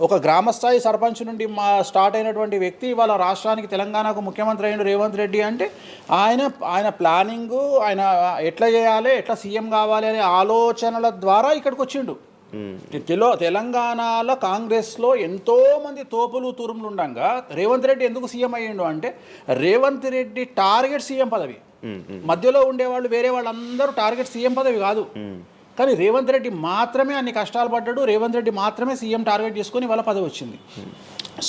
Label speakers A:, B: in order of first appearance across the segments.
A: ఒక గ్రామస్థాయి సర్పంచ్ నుండి స్టార్ట్ అయినటువంటి వ్యక్తి ఇవాళ రాష్ట్రానికి తెలంగాణకు ముఖ్యమంత్రి అయిన రేవంత్ రెడ్డి అంటే ఆయన ప్లానింగు, ఆయన ఎట్లా చేయాలి, ఎట్లా సీఎం కావాలి అనే ఆలోచనల ద్వారా ఇక్కడికి వచ్చిండు. తెలంగాణలో కాంగ్రెస్లో ఎంతోమంది తోపులు తురుములు ఉండగా రేవంత్ రెడ్డి ఎందుకు సీఎం అయ్యిండు అంటే రేవంత్ రెడ్డి టార్గెట్ సీఎం పదవి. మధ్యలో ఉండేవాళ్ళు వేరే వాళ్ళందరూ టార్గెట్ సీఎం పదవి కాదు. కానీ రేవంత్ రెడ్డి మాత్రమే అన్ని కష్టాలు పడ్డాడు, రేవంత్ రెడ్డి మాత్రమే సీఎం టార్గెట్ చేసుకొని వాళ్ళ పదవి వచ్చింది.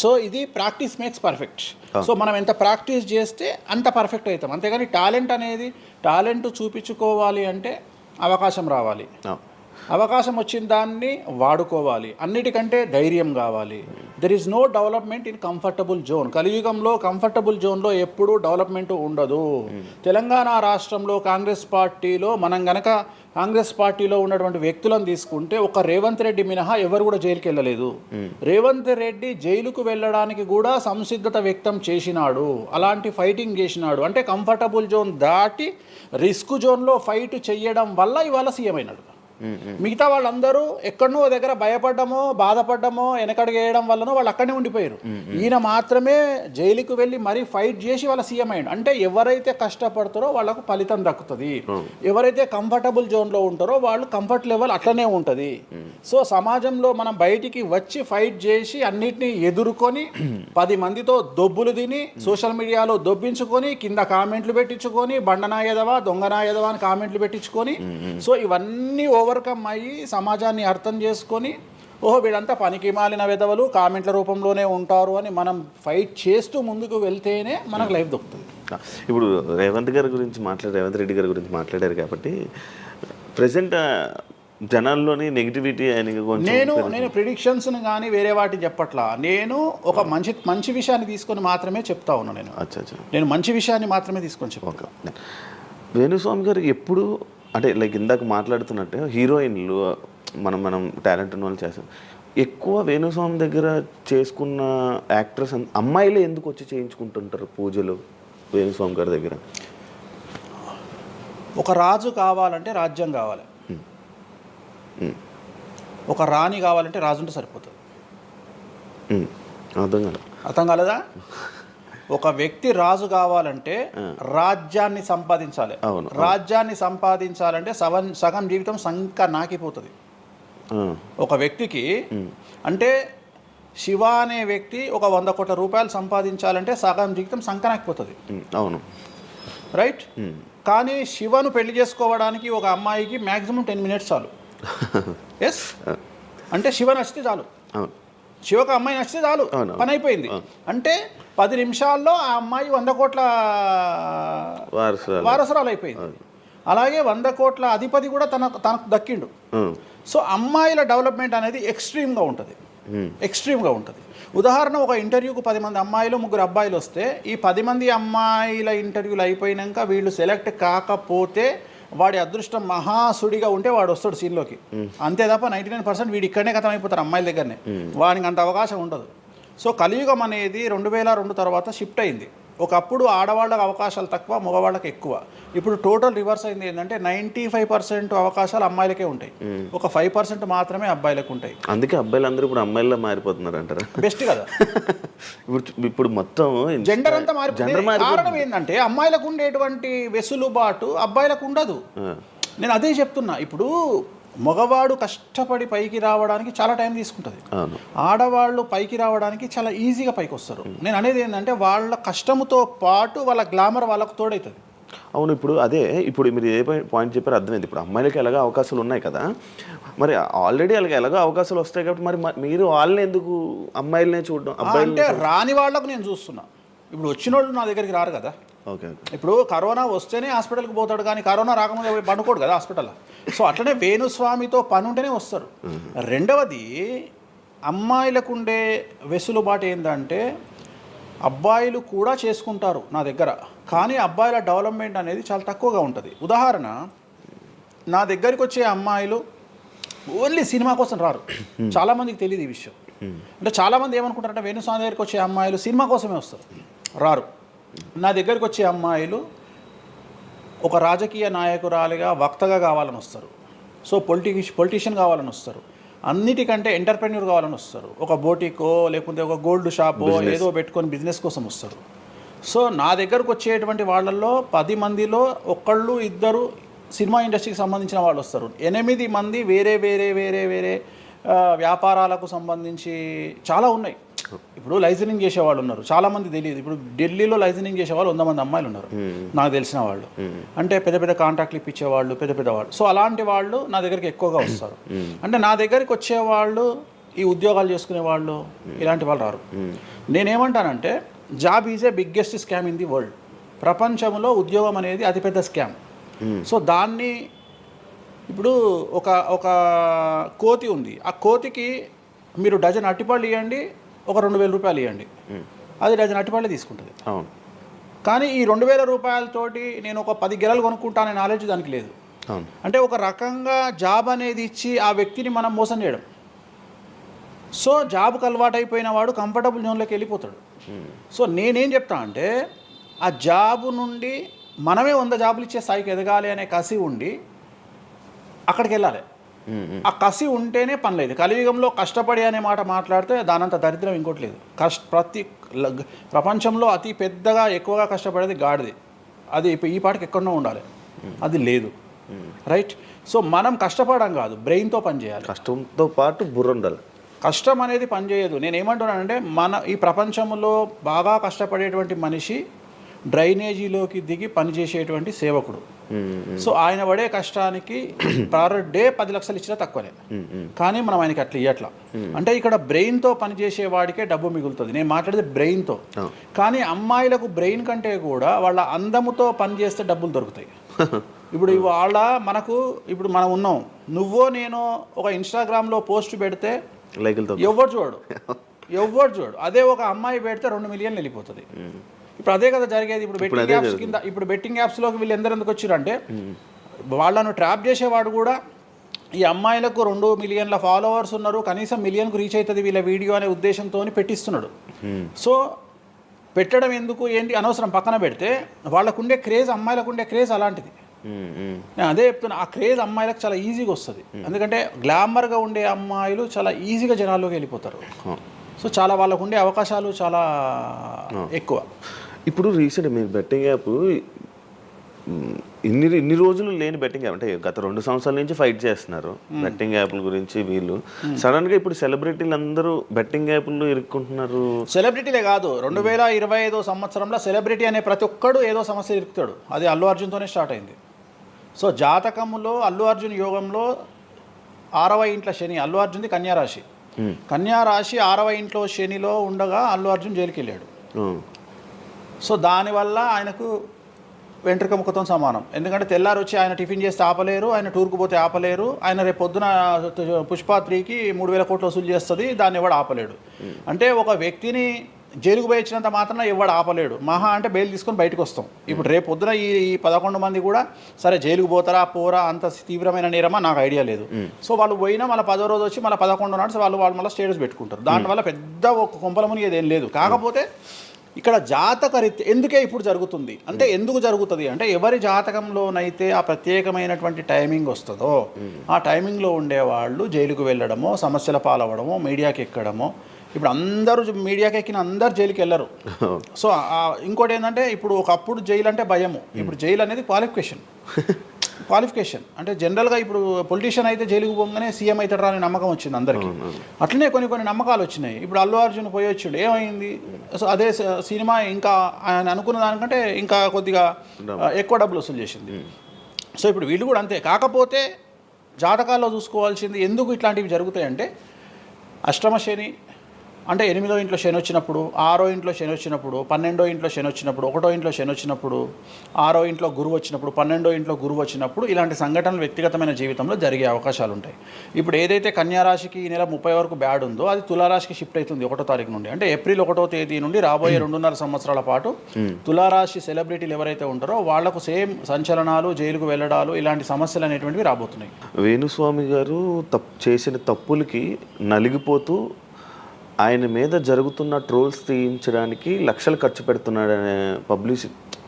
A: సో ఇది ప్రాక్టీస్ మేక్స్ పర్ఫెక్ట్. సో మనం ఎంత ప్రాక్టీస్ చేస్తే అంత పర్ఫెక్ట్ అవుతాం. అంతేగాని టాలెంట్ చూపించుకోవాలి అంటే అవకాశం రావాలి, అవకాశం వచ్చిన దాన్ని వాడుకోవాలి, అన్నిటికంటే ధైర్యం కావాలి. There is no development in comfortable zone. కలియుగంలో కంఫర్టబుల్ జోన్లో ఎప్పుడూ డెవలప్మెంట్ ఉండదు. తెలంగాణ రాష్ట్రంలో కాంగ్రెస్ పార్టీలో మనం గనక కాంగ్రెస్ పార్టీలో ఉన్నటువంటి వ్యక్తులను తీసుకుంటే ఒక రేవంత్ రెడ్డి మినహా ఎవరు కూడా జైలుకి వెళ్ళలేదు. రేవంత్ రెడ్డి జైలుకు వెళ్ళడానికి కూడా సంసిద్ధత వ్యక్తం చేసినాడు, అలాంటి ఫైటింగ్ చేసినాడు. అంటే కంఫర్టబుల్ జోన్ దాటి రిస్క్ జోన్లో ఫైట్ చేయడం వల్ల ఇవాళ సీఎం అయినాడు. మిగతా వాళ్ళందరూ ఎక్కడనో దగ్గర భయపడ్డమో బాధపడ్డమో వెనకడుగు వేయడం వల్లనో వాళ్ళు అక్కడనే ఉండిపోయారు. ఈయన మాత్రమే జైలుకు వెళ్ళి మరీ ఫైట్ చేసి వాళ్ళ సీఎం అయ్యాడు. అంటే ఎవరైతే కష్టపడతారో వాళ్ళకు ఫలితం దక్కుతుంది, ఎవరైతే కంఫర్టబుల్ జోన్లో ఉంటారో వాళ్ళు కంఫర్ట్ లెవెల్ అట్లనే ఉంటుంది. సో సమాజంలో మనం బయటికి వచ్చి ఫైట్ చేసి అన్నిటినీ ఎదుర్కొని 10 మందితో దొబ్బులు తిని సోషల్ మీడియాలో దొబ్బించుకొని కింద కామెంట్లు పెట్టించుకొని బండనాయదవా దొంగనాయదవా అని కామెంట్లు పెట్టించుకొని సో ఇవన్నీ ఓవర్కమ్ అయ్యి సమాజాన్ని అర్థం చేసుకొని వీళ్ళంతా పనికి మాలిన విధవలు కామెంట్ల రూపంలోనే ఉంటారు అని మనం ఫైట్ చేస్తూ ముందుకు వెళ్తేనే మనకు లైఫ్ దొరుకుతుంది.
B: ఇప్పుడు రేవంత్ రెడ్డి గారి గురించి మాట్లాడారు కాబట్టి ప్రజెంట్ జనాల్లోని నెగిటివిటీ
A: నేను ప్రిడిక్షన్స్ని కానీ వేరే వాటి చెప్పట్లా. నేను ఒక మంచి విషయాన్ని తీసుకొని మాత్రమే చెప్తా ఉన్నాను. నేను మంచి విషయాన్ని మాత్రమే తీసుకొని చెప్పాను.
B: వేణుస్వామి గారు ఎప్పుడు అంటే లైక్ ఇందాక మాట్లాడుతున్నట్టే హీరోయిన్లు మనం టాలెంట్ ఉన్న వాళ్ళు చేస్తాం. ఎక్కువ వేణుస్వామి దగ్గర చేసుకున్న యాక్టర్స్ అమ్మాయిలే ఎందుకు వచ్చి చేయించుకుంటుంటారు పూజలు వేణుస్వామి గారి దగ్గర?
A: ఒక రాజు కావాలంటే రాజ్యం కావాలి, ఒక రాణి కావాలంటే రాజు ఉంటే సరిపోతుంది. అర్థం కాలేదా? ఒక వ్యక్తి రాజు కావాలంటే రాజ్యాన్ని సంపాదించాలి. రాజ్యాన్ని సంపాదించాలంటే సగం జీవితం సంక నాకిపోతుంది ఒక వ్యక్తికి. అంటే శివ అనే వ్యక్తి ఒక 100 కోట్ల రూపాయలు సంపాదించాలంటే సగం జీవితం సంక నాకిపోతుంది.
B: అవును,
A: రైట్. కానీ శివను పెళ్లి చేసుకోవడానికి ఒక అమ్మాయికి మ్యాక్సిమం 10 మినిట్స్ చాలు. ఎస్, అంటే శివ నచ్చితే చాలు, శివకు అమ్మాయి నచ్చితే చాలు, పని అయిపోయింది. అంటే 10 నిమిషాల్లో ఆ అమ్మాయి 100 కోట్ల వారసురాలు అయిపోయింది. అలాగే 100 కోట్ల అధిపతి కూడా తనకు దక్కిండు. సో అమ్మాయిల డెవలప్మెంట్ అనేది ఎక్స్ట్రీమ్గా ఉంటుంది. ఉదాహరణ, ఒక ఇంటర్వ్యూకు 10 మంది అమ్మాయిలు 3 అబ్బాయిలు వస్తే ఈ 10 మంది అమ్మాయిల ఇంటర్వ్యూలు అయిపోయినాక వీళ్ళు సెలెక్ట్ కాకపోతే వాడి అదృష్టం మహాసుడిగా ఉంటే వాడు వస్తాడు సీన్లోకి. అంతే తప్ప 99% వీడు ఇక్కడనే కథం అయిపోతారు అమ్మాయిల దగ్గరనే, వాడికి అంత అవకాశం ఉండదు. సో కలియుగం అనేది 2002 తర్వాత షిఫ్ట్ అయింది. ఒకప్పుడు ఆడవాళ్ళకి అవకాశాలు తక్కువ, మగవాళ్ళకి ఎక్కువ. ఇప్పుడు టోటల్ రివర్స్ అయింది. ఏంటంటే 95% అవకాశాలు అమ్మాయిలకే ఉంటాయి, ఒక 5% మాత్రమే అబ్బాయిలకు ఉంటాయి.
B: అందుకే అబ్బాయిలందరూ ఇప్పుడు అమ్మాయిలా మారిపోతున్నారు అంటారా?
A: బెస్ట్ కదా.
B: ఇప్పుడు మొత్తం
A: జెండర్ అంతా మారిపోయింది. కారణం ఏంటంటే అమ్మాయిలకు ఉండేటువంటి వెసులుబాటు అబ్బాయిలకు ఉండదు. నేను అదే చెప్తున్నా. ఇప్పుడు మగవాడు కష్టపడి పైకి రావడానికి చాలా టైం తీసుకుంటుంది, ఆడవాళ్ళు పైకి రావడానికి చాలా ఈజీగా పైకి వస్తారు. నేను అనేది ఏంటంటే వాళ్ళ కష్టముతో పాటు వాళ్ళ గ్లామర్ వాళ్ళకు తోడవుతుంది.
B: అవును, ఇప్పుడు మీరు ఏ పాయింట్ చెప్పారో అర్థమైంది. ఇప్పుడు అమ్మాయిలకి ఎలాగో అవకాశాలు ఉన్నాయి కదా, మరి ఆల్రెడీ వాళ్ళకి ఎలాగో అవకాశాలు వస్తాయి కాబట్టి మరి మీరు వాళ్ళని ఎందుకు అమ్మాయిలనే చూడడం?
A: అంటే రాని వాళ్ళకు నేను చూస్తున్నా. ఇప్పుడు వచ్చిన వాళ్ళు నా దగ్గరికి రారు కదా. ఇప్పుడు కరోనా వస్తేనే హాస్పిటల్కి పోతాడు, కానీ కరోనా రాకముందు పండుకోడు కదా హాస్పిటల్లో. సో అట్లనే వేణుస్వామితో పని ఉంటేనే వస్తారు. రెండవది, అమ్మాయిలకు ఉండే వెసులుబాటు ఏంటంటే అబ్బాయిలు కూడా చేసుకుంటారు నా దగ్గర, కానీ అబ్బాయిల డెవలప్మెంట్ అనేది చాలా తక్కువగా ఉంటుంది. ఉదాహరణ, నా దగ్గరికి వచ్చే అమ్మాయిలు ఓన్లీ సినిమా కోసం రారు. చాలామందికి తెలియదు ఈ విషయం. అంటే చాలామంది ఏమనుకుంటారంటే వేణుస్వామి దగ్గరికి వచ్చే అమ్మాయిలు సినిమా కోసమే వస్తారు, రారు. నా దగ్గరికి వచ్చే అమ్మాయిలు ఒక రాజకీయ నాయకురాలిగా వక్తగా కావాలని వస్తారు, సో పొలిటీషియన్ కావాలని వస్తారు, అన్నిటికంటే ఎంటర్ప్రెన్యూర్ కావాలని వస్తారు. ఒక బోటికో లేకపోతే ఒక గోల్డ్ షాపో ఏదో పెట్టుకొని బిజినెస్ కోసం వస్తారు. సో నా దగ్గరకు వచ్చేటువంటి వాళ్ళల్లో 10 మందిలో ఒకళ్ళు ఇద్దరు సినిమా ఇండస్ట్రీకి సంబంధించిన వాళ్ళు వస్తారు. 8 మంది వేరే వేరే వేరే వేరే వ్యాపారాలకు సంబంధించి చాలా ఉన్నాయి. ఇప్పుడు లైసెన్సింగ్ చేసేవాళ్ళు ఉన్నారు, చాలామంది తెలియదు. ఇప్పుడు ఢిల్లీలో లైసెన్సింగ్ చేసేవాళ్ళు 100 మంది అమ్మాయిలు ఉన్నారు నాకు తెలిసిన వాళ్ళు. అంటే పెద్ద పెద్ద కాంట్రాక్ట్లు ఇప్పించేవాళ్ళు, పెద్ద పెద్ద వాళ్ళు. సో అలాంటి వాళ్ళు నా దగ్గరికి ఎక్కువగా వస్తారు. అంటే నా దగ్గరికి వచ్చేవాళ్ళు ఈ ఉద్యోగాలు చేసుకునే వాళ్ళు ఇలాంటి వాళ్ళు రారు. నేనేమంటానంటే job is a biggest scam in the world. ప్రపంచంలో ఉద్యోగం అనేది అతిపెద్ద స్కామ్. సో దాన్ని ఇప్పుడు ఒక కోతి ఉంది, ఆ కోతికి మీరు డజన్ అట్టిపళ్ళు ఇవ్వండి, ఒక 2,000 రూపాయలు ఇవ్వండి, అది డజన్ అట్టిపళ్ళే తీసుకుంటుంది. కానీ ఈ 2,000 రూపాయలతోటి నేను ఒక 10 గెలలు కొనుక్కుంటాననే నాలెడ్జ్ దానికి లేదు. అంటే ఒక రకంగా జాబ్ అనేది ఇచ్చి ఆ వ్యక్తిని మనం మోసం చేయడం. సో జాబ్కి అలవాటు అయిపోయిన వాడు కంఫర్టబుల్ జోన్లోకి వెళ్ళిపోతాడు. సో నేనేం చెప్తా అంటే ఆ జాబు నుండి మనమే 100 జాబులు ఇచ్చే స్థాయికి ఎదగాలి అనే కసి ఉండి అక్కడికి వెళ్ళాలి. ఆ కసి ఉంటేనే పని లేదు. కలియుగంలో కష్టపడి అనే మాట మాట్లాడితే దానంత దరిద్రం ఇంకోటి లేదు. ప్రపంచంలో అతి పెద్దగా ఎక్కువగా కష్టపడేది గాడిది. అది ఈ పాటికి ఎక్కడో ఉండాలి, అది లేదు. రైట్. సో మనం కష్టపడడం కాదు, బ్రెయిన్తో పని చేయాలి.
B: కష్టంతో పాటు బుర్ర ఉండాలి.
A: కష్టం అనేది పనిచేయదు. నేనేమంటున్నానంటే ఈ ప్రపంచంలో బాగా కష్టపడేటువంటి మనిషి డ్రైనేజీలోకి దిగి పనిచేసేటువంటి సేవకుడు. సో ఆయన పడే కష్టానికి పర్ డే 10 లక్షలు ఇచ్చినా తక్కువనే. కానీ మనం ఆయనకి అట్లా ఇవ్వట్లా. అంటే ఇక్కడ బ్రెయిన్తో పనిచేసే వాడికే డబ్బు మిగులుతుంది. నేను మాట్లాడేది బ్రెయిన్తో. కానీ అమ్మాయిలకు బ్రెయిన్ కంటే కూడా వాళ్ళ అందముతో పనిచేస్తే డబ్బులు దొరుకుతాయి. ఇప్పుడు ఇప్పుడు మనం ఉన్నాం, నువ్వో నేను ఒక ఇన్స్టాగ్రామ్లో పోస్ట్ పెడితే ఎవరు చూడు. అదే ఒక అమ్మాయి పెడితే 2 మిలియన్లు వెళ్ళిపోతుంది. ఇప్పుడు అదే కదా జరిగేది. ఇప్పుడు బెట్టింగ్ యాప్స్లోకి వీళ్ళు ఎందుకు వచ్చారు అంటే వాళ్ళను ట్రాప్ చేసేవాడు కూడా ఈ అమ్మాయిలకు 2 మిలియన్ల ఫాలోవర్స్ ఉన్నారు, కనీసం 1 మిలియన్కు రీచ్ అవుతుంది వీళ్ళ వీడియో అనే ఉద్దేశంతో పెట్టిస్తున్నాడు. సో పెట్టడం ఎందుకు ఏంటి అనవసరం పక్కన పెడితే వాళ్ళకుండే క్రేజ్, అమ్మాయిలకు క్రేజ్ అలాంటిది. నేను అదే చెప్తున్నా, ఆ క్రేజ్ అమ్మాయిలకు చాలా ఈజీగా వస్తుంది. ఎందుకంటే గ్లామర్గా ఉండే అమ్మాయిలు చాలా ఈజీగా జనాల్లోకి వెళ్ళిపోతారు. సో చాలా వాళ్ళకు ఉండే అవకాశాలు చాలా ఎక్కువ.
B: ఇప్పుడు రీసెంట్ మీరు బెట్టింగ్ యాప్ ఇన్ని రోజులు లేని బెట్టింగ్ యాప్, అంటే గత 2 సంవత్సరాల నుంచి ఫైట్ చేస్తున్నారు బెట్టింగ్ యాప్ల గురించి. వీళ్ళు సడన్గా ఇప్పుడు సెలబ్రిటీలు అందరూ బెట్టింగ్ యాప్లు ఇరుక్కుంటున్నారు.
A: సెలబ్రిటీలే కాదు, 2025 సంవత్సరంలో సెలబ్రిటీ అనే ప్రతి ఒక్కడు ఏదో సమస్య ఇరుకుతాడు. అది అల్లు అర్జున్తోనే స్టార్ట్ అయింది. సో జాతకంలో అల్లు అర్జున్ యోగంలో 6వ ఇంట్లో శని, అల్లు అర్జున్ది కన్యారాశి. కన్యారాశి 6వ ఇంట్లో శనిలో ఉండగా అల్లు అర్జున్ జైలుకి వెళ్ళాడు. సో దానివల్ల ఆయనకు వెంట్రుక ముక్కతో సమానం. ఎందుకంటే తెల్లారు వచ్చి ఆయన టిఫిన్ చేస్తే ఆపలేరు, ఆయన టూర్కు పోతే ఆపలేరు, ఆయన రేపు పొద్దున పుష్ప 3కి 3,000 కోట్లు వసూలు చేస్తుంది, దాన్ని ఎవడు ఆపలేడు. అంటే ఒక వ్యక్తిని జైలుకు పోయి వచ్చినంత మాత్రం ఎవడు ఆపలేడు. మహా అంటే బెయిల్ తీసుకొని బయటకు వస్తాం. ఇప్పుడు రేపు పొద్దున ఈ 11 మంది కూడా సరే జైలుకు పోరా అంత తీవ్రమైన నేరమా నాకు ఐడియా లేదు. సో వాళ్ళు పోయినా మళ్ళీ 10వ రోజు వచ్చి మళ్ళీ 11 నాడు వాళ్ళు మళ్ళీ స్టేటస్ పెట్టుకుంటారు. దానివల్ల పెద్ద ఒక కొంపల మునిగేది ఏం లేదు. కాకపోతే ఇక్కడ జాతక రీత్యా ఎందుకే ఇప్పుడు జరుగుతుంది అంటే, ఎందుకు జరుగుతుంది అంటే ఎవరి జాతకంలోనైతే ఆ ప్రత్యేకమైనటువంటి టైమింగ్ వస్తుందో ఆ టైమింగ్లో ఉండేవాళ్ళు జైలుకు వెళ్ళడమో, సమస్యల పాలవడమో, మీడియాకి ఎక్కడమో. ఇప్పుడు అందరూ మీడియాకి ఎక్కిన అందరు జైలుకి వెళ్ళరు. సో ఇంకోటి ఏంటంటే, ఇప్పుడు ఒకప్పుడు జైలు అంటే భయము, ఇప్పుడు జైలు అనేది క్వాలిఫికేషన్. అంటే జనరల్గా ఇప్పుడు పొలిటీషియన్ అయితే జైలుకు పోగానే సీఎం అవుతాడు అనే నమ్మకం వచ్చింది అందరికీ. అట్లనే కొన్ని నమ్మకాలు వచ్చినాయి. ఇప్పుడు అల్లు అర్జున్ పోయి వచ్చిండు, ఏమైంది? సో అదే సినిమా ఇంకా ఆయన అనుకున్న దానికంటే ఇంకా కొద్దిగా ఎక్కువ డబ్బులు వసూలు చేసింది. సో ఇప్పుడు వీళ్ళు కూడా అంతే. కాకపోతే జాతకాల్లో చూసుకోవాల్సింది ఎందుకు ఇట్లాంటివి జరుగుతాయంటే, అష్టమ శని అంటే 8వ ఇంట్లో శని వచ్చినప్పుడు, 6వ ఇంట్లో శని వచ్చినప్పుడు, 12వ ఇంట్లో శని వచ్చినప్పుడు, 1వ ఇంట్లో శని వచ్చినప్పుడు, 6వ ఇంట్లో గురువు వచ్చినప్పుడు, 12వ ఇంట్లో గురువు వచ్చినప్పుడు ఇలాంటి సంఘటనలు వ్యక్తిగతమైన జీవితంలో జరిగే అవకాశాలు ఉంటాయి. ఇప్పుడు ఏదైతే కన్యారాశికి ఈ నెల 30 వరకు బ్యాడ్ ఉందో అది తులారాశికి షిఫ్ట్ అవుతుంది 1వ తారీఖు నుండి. అంటే ఏప్రిల్ 1వ తేదీ నుండి రాబోయే 2.5 సంవత్సరాల పాటు తులారాశి సెలబ్రిటీలు ఎవరైతే ఉంటారో వాళ్లకు సేమ్ సంచలనాలు, జైలుకు వెళ్ళడాలు, ఇలాంటి సమస్యలు అనేటువంటివి రాబోతున్నాయి.
B: వేణుస్వామి గారు చేసిన తప్పులకి నలిగిపోతూ ఆయన మీద జరుగుతున్న ట్రోల్స్ తీయించడానికి లక్షలు ఖర్చు పెడుతున్నాడనే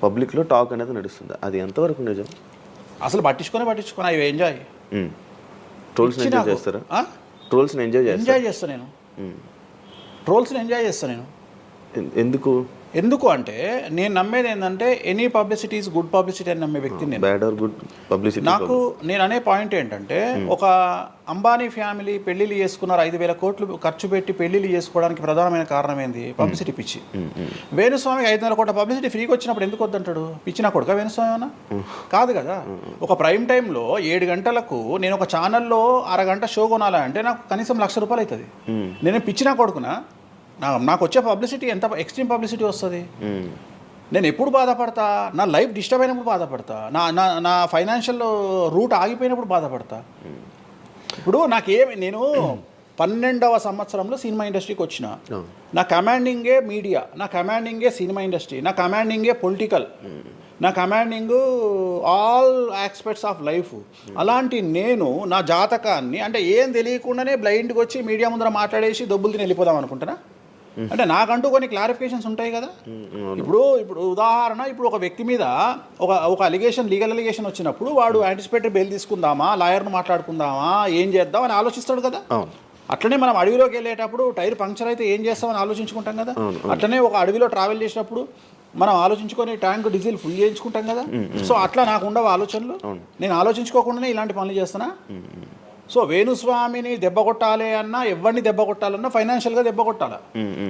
B: పబ్లిక్లో టాక్ అనేది నడుస్తుంది. అది ఎంతవరకు నిజం?
A: అసలు పట్టించుకొని అవి ఎంజాయ్
B: ట్రోల్స్ ఎంజాయ్ చేస్తారా? ట్రోల్స్ని
A: ఎంజాయ్ చేస్తాను నేను. ట్రోల్స్ని ఎంజాయ్ చేస్తాను నేను. ఎందుకు అంటే నేను నమ్మేది ఏంటంటే any publicity is good publicity అని నమ్మే వ్యక్తిని నేను.
B: Bad or good publicity.
A: నాకు నేను అనే పాయింట్ ఏంటంటే ఒక అంబానీ ఫ్యామిలీ పెళ్లిళ్ళు చేసుకున్నారు, 5,000 కోట్లు ఖర్చు పెట్టి పెళ్లిళ్ళు చేసుకోవడానికి ప్రధానమైన కారణం ఏంది? పబ్లిసిటీ పిచ్చి. వేణుస్వామికి 500 కోట్ల పబ్లిసిటీ ఫ్రీగా వచ్చినప్పుడు ఎందుకు వద్దంటాడు? పిచ్చిన కొడుక వేణుస్వామి అన్న కాదు కదా. ఒక ప్రైమ్ టైంలో 7 గంటలకు నేను ఒక ఛానల్లో అరగంట షో కొనాలంటే నాకు కనీసం ₹1,00,000 అవుతుంది. నేను పిచ్చిన కొడుకునా? నాకు వచ్చే పబ్లిసిటీ ఎంత ఎక్స్ట్రీమ్ పబ్లిసిటీ వస్తుంది. నేను ఎప్పుడు బాధపడతా? నా లైఫ్ డిస్టర్బ్ అయినప్పుడు బాధపడతా, నా ఫైనాన్షియల్ రూట్ ఆగిపోయినప్పుడు బాధపడతా. ఇప్పుడు నేను 12వ సంవత్సరంలో సినిమా ఇండస్ట్రీకి వచ్చిన. నా కమాండింగే మీడియా, నా కమాండింగే సినిమా ఇండస్ట్రీ, నా కమాండింగే పొలిటికల్, నా commanding all aspects of life. అలాంటి నేను నా జాతకాన్ని అంటే ఏం తెలియకుండానే బ్లైండ్గా వచ్చి మీడియా ముందర మాట్లాడేసి దొబ్బులు తిని వెళ్ళిపోదాం అనుకుంటున్నా? అంటే నాకంటూ కొన్ని క్లారిఫికేషన్స్ ఉంటాయి కదా. ఇప్పుడు ఉదాహరణ, ఇప్పుడు ఒక వ్యక్తి మీద ఒక లీగల్ అలిగేషన్ వచ్చినప్పుడు వాడు యాంటిసిపేటరీ బెయిల్ తీసుకుందామా, లాయర్ను మాట్లాడుకుందామా, ఏం చేద్దాం అని ఆలోచిస్తాడు కదా. అట్లనే మనం అడవిలోకి వెళ్ళేటప్పుడు టైర్ పంక్చర్ అయితే ఏం చేస్తామని ఆలోచించుకుంటాం కదా. అట్లనే ఒక అడవిలో ట్రావెల్ చేసినప్పుడు మనం ఆలోచించుకొని ట్యాంక్ డీజిల్ ఫుల్ చేయించుకుంటాం కదా. సో అట్లా నాకు ఉండవు ఆలోచనలు. నేను ఆలోచించుకోకుండానే ఇలాంటి పనులు చేస్తానా? సో వేణుస్వామిని దెబ్బ కొట్టాలి అన్నా, ఎవరిని దెబ్బ కొట్టాలన్నా ఫైనాన్షియల్గా దెబ్బ కొట్టాలి.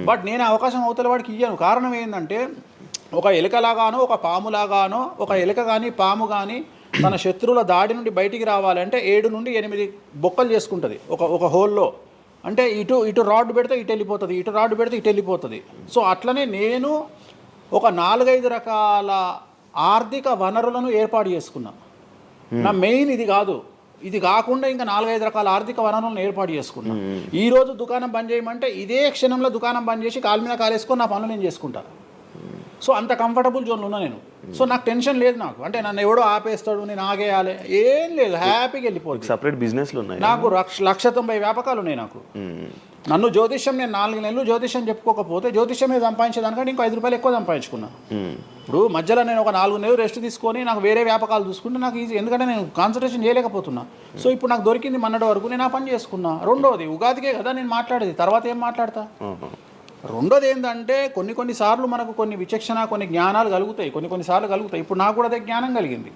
A: బట్ నేను అవకాశం అవతల వాడికి ఇయ్యాను. కారణం ఏంటంటే ఒక ఎలుకలాగానో ఒక పాములాగానో, ఒక ఎలుక కానీ పాము కానీ తన శత్రువుల దాడి నుండి బయటికి రావాలంటే 7 నుండి 8 బొక్కలు చేసుకుంటుంది ఒక హోల్లో. అంటే ఇటు రాడ్ పెడితే ఇటు వెళ్ళిపోతుంది, ఇటు రాడ్ పెడితే ఇటు వెళ్ళిపోతుంది. సో అట్లనే నేను ఒక 4-5 రకాల ఆర్థిక వనరులను ఏర్పాటు చేసుకున్నా. నా మెయిన్ ఇది కాదు. ఇది కాకుండా ఇంకా 4-5 రకాల ఆర్థిక వనరులను ఏర్పాటు చేసుకున్నా. ఈ రోజు దుకాణం బంద్ చేయమంటే ఇదే క్షణంలో దుకాణం బంద్ చేసి కాలు మీద కాలేసుకొని నా పనులు నేను చేసుకుంటాను. సో అంత కంఫర్టబుల్ జోన్లో ఉన్నా నేను. సో నాకు టెన్షన్ లేదు. నాకు అంటే నన్ను ఎవడో ఆపేస్తాడు, నేను ఆగేయాలి ఏం లేదు, హ్యాపీగా వెళ్ళిపోతుంది.
B: సపరేట్ బిజినెస్లు ఉన్నాయి నాకు.
A: 190 వ్యాపకాలు ఉన్నాయి నాకు. నన్ను జ్యోతిష్యం, నేను 4 నెలలు జ్యోతిష్యం చెప్పుకోకపోతే జ్యోతిష్యం మీద సంపాదించేదానికంటే ఇంకో ₹5 ఎక్కువ సంపాదించుకున్నా. ఇప్పుడు మధ్యలో నేను ఒక 4 నెలలు రెస్ట్ తీసుకొని నాకు వేరే వ్యాపకాలు చూసుకుంటే నాకు ఈజీ, ఎందుకంటే నేను కాన్సన్ట్రేషన్ చేయలేకపోతున్నా. సో ఇప్పుడు నాకు దొరికింది మొన్నటి వరకు, నేను ఆ పని చేసుకున్నా. రెండోది ఉగాదికే కదా నేను మాట్లాడేది, తర్వాత ఏం మాట్లాడతా. రెండోది ఏంటంటే కొన్నిసార్లు మనకు కొన్ని విచక్షణ, కొన్ని జ్ఞానాలు కలుగుతాయి, కొన్నిసార్లు కలుగుతాయి. ఇప్పుడు నాకు కూడా అదే జ్ఞానం కలిగింది.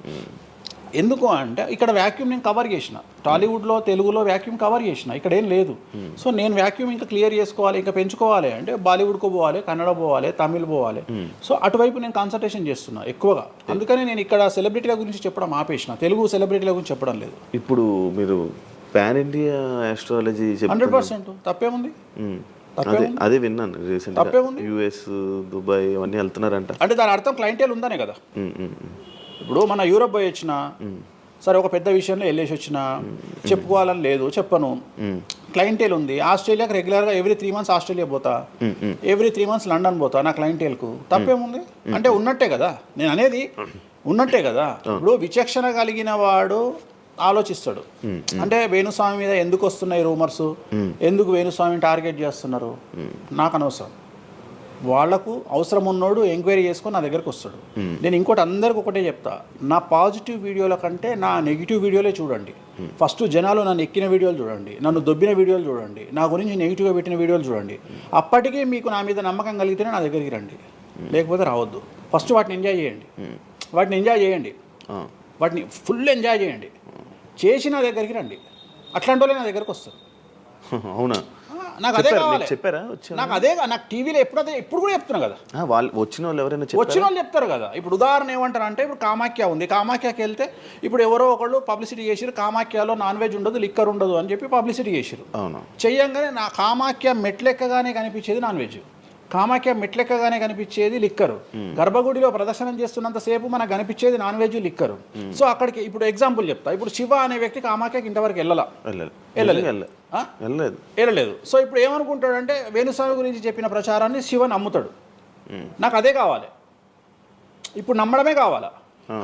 A: ఎందుకు అంటే ఇక్కడ వాక్యూమ్ నేను కవర్ చేసిన, టాలీవుడ్లో తెలుగులో వాక్యూమ్ కవర్ చేసిన, ఇక్కడ ఏం లేదు. సో నేను వాక్యూమ్ ఇంకా క్లియర్ చేసుకోవాలి, ఇంకా పెంచుకోవాలి అంటే బాలీవుడ్కు పోవాలి, కన్నడ పోవాలి, తమిళ్ పోవాలి. సో అటువైపు నేను కాన్సన్ట్రేషన్ చేస్తున్నా ఎక్కువగా. అందుకని నేను ఇక్కడ సెలబ్రిటీల గురించి చెప్పడం ఆపేసిన, తెలుగు సెలబ్రిటీల గురించి చెప్పడం లేదు.
B: ఇప్పుడు మీరు పాన్ ఇండియా ఆస్ట్రాలజీ
A: 100% తప్పేముంది?
B: అదే విన్నాను రీసెంట్గా, US, దుబాయ్ అవన్నీ వెళ్తున్నారంట.
A: అంటే దాని అర్థం క్లయింటేల్ ఉందనే కదా. ఇప్పుడు మన యూరప్ పోయి వచ్చిన సరే, ఒక పెద్ద విషయంలో వెళ్ళేసి వచ్చిన చెప్పుకోవాలని లేదు, చెప్పను. క్లయింటేల్ ఉంది. ఆస్ట్రేలియాకి రెగ్యులర్గా ఎవ్రీ 3 months ఆస్ట్రేలియా పోతా, ఎవ్రీ 3 months లండన్ పోతా నా క్లయింటేల్కు. తప్పేముంది? అంటే ఉన్నట్టే కదా, నేను అనేది ఉన్నట్టే కదా. ఇప్పుడు విచక్షణ కలిగిన వాడు ఆలోచిస్తాడు. అంటే వేణుస్వామి మీద ఎందుకు వస్తున్నాయి రూమర్స్, ఎందుకు వేణుస్వామిని టార్గెట్ చేస్తున్నారు, నాకు అనవసరం. వాళ్లకు అవసరం ఉన్నోడు ఎంక్వైరీ చేసుకొని నా దగ్గరకు వస్తాడు. నేను ఇంకోటి అందరికి ఒకటే చెప్తా, నా పాజిటివ్ వీడియోల కంటే నా నెగిటివ్ వీడియోలే చూడండి. ఫస్ట్ జనాలు నన్ను ఎక్కిన వీడియోలు చూడండి, నన్ను దొబ్బిన వీడియోలు చూడండి, నా గురించి నెగిటివ్గా పెట్టిన వీడియోలు చూడండి. అప్పటికీ మీకు నా మీద నమ్మకం కలిగితేనే నా దగ్గరికి రండి, లేకపోతే రావద్దు. ఫస్ట్ వాటిని ఎంజాయ్ చేయండి, వాటిని ఫుల్ ఎంజాయ్ చేయండి, చేసి నా దగ్గరికి రండి. అట్లాంటి వాళ్ళే నా దగ్గరకు వస్తారు.
B: అవునా?
A: నాకు అదే కావాలి.
B: చెప్పారా?
A: నాకు అదే, నాకు టీవీలో ఇప్పుడు కూడా చెప్తున్నా కదా,
B: వాళ్ళు వచ్చిన వాళ్ళు ఎవరైనా
A: వచ్చిన వాళ్ళు చెప్తారు కదా. ఇప్పుడు ఉదాహరణ ఏమంటారు అంటే, ఇప్పుడు కామాఖ్య ఉంది, కామాఖ్యకి వెళ్తే ఇప్పుడు ఎవరో ఒకళ్ళు పబ్లిసిటీ చేసిరు, కామాఖ్యలో నాన్ వెజ్ ఉండదు, లిక్కర్ ఉండదు అని చెప్పి పబ్లిసిటీ చేసిరు. చెయ్యంగానే నా కామాఖ్య మెట్లెక్కగానే కనిపించేది నాన్ వెజ్, కామాఖ్య మెట్లెక్కగానే కనిపించేది లిక్కరు, గర్భగుడిలో ప్రదర్శనం చేస్తున్నంతసేపు మనకు కనిపించేది నాన్ వెజ్, లిక్కరు. సో అక్కడికి ఇప్పుడు ఎగ్జాంపుల్ చెప్తా. ఇప్పుడు శివ అనే వ్యక్తి కామాఖ్యకి ఇంతవరకు వెళ్ళలేదు. సో ఇప్పుడు ఏమనుకుంటాడంటే వేణుస్వామి గురించి చెప్పిన ప్రచారాన్ని శివ నమ్ముతాడు. నాకు అదే కావాలి, ఇప్పుడు నమ్మడమే కావాలా.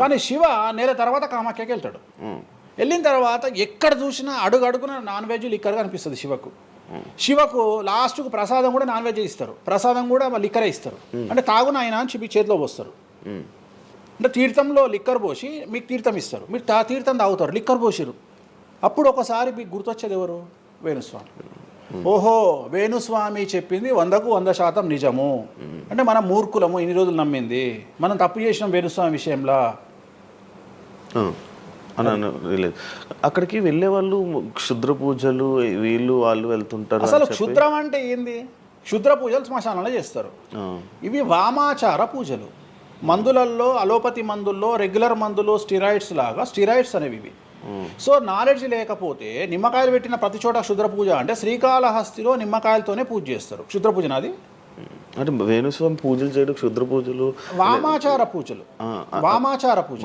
A: కానీ శివ నెల తర్వాత కామాఖ్యకి వెళ్తాడు. వెళ్ళిన తర్వాత ఎక్కడ చూసినా అడుగున నాన్ వెజ్, లిక్కర్ కనిపిస్తుంది శివకు. లాస్ట్కు ప్రసాదం కూడా నాన్ వెజ్ ఇస్తారు, ప్రసాదం కూడా లిక్కరే ఇస్తారు. అంటే తాగున ఆయన అని చెప్పి చేతిలో పోస్తారు. అంటే తీర్థంలో లిక్కర్ పోసి మీకు తీర్థం ఇస్తారు, మీరు తీర్థం తాగుతారు, లిక్కర్ పోసిరు. అప్పుడు ఒకసారి మీకు గుర్తొచ్చేది ఎవరు? వేణుస్వామి. ఓహో వేణుస్వామి చెప్పింది 100% నిజము అంటే మనం మూర్ఖులము ఇన్ని రోజులు నమ్మింది, మనం తప్పు చేసినాం వేణుస్వామి విషయంలో.
B: అని లేదు. అక్కడికి వెళ్ళే వాళ్ళు క్షుద్ర పూజలు వీళ్ళు వాళ్ళు వెళ్తుంటారు.
A: అసలు క్షుద్రం అంటే ఏంది? క్షుద్ర పూజలు శ్మశానంలో చేస్తారు. ఇవి వామాచార పూజలు. మందులలో అలోపతి మందుల్లో రెగ్యులర్ మందులు స్టిరాయిడ్స్ లాగా స్టిరాయిడ్స్ అనేవి ఇవి. సో నాలెడ్జ్ లేకపోతే నిమ్మకాయలు పెట్టిన ప్రతి చోట క్షుద్ర పూజ అంటే శ్రీకాళహస్తిలో నిమ్మకాయలతోనే పూజ చేస్తారు. క్షుద్ర పూజ నాది
B: అంటే వేణుస్వామి పూజలు చేయడం క్షుద్ర పూజలు
A: వామాచార పూజలు. వామాచార పూజ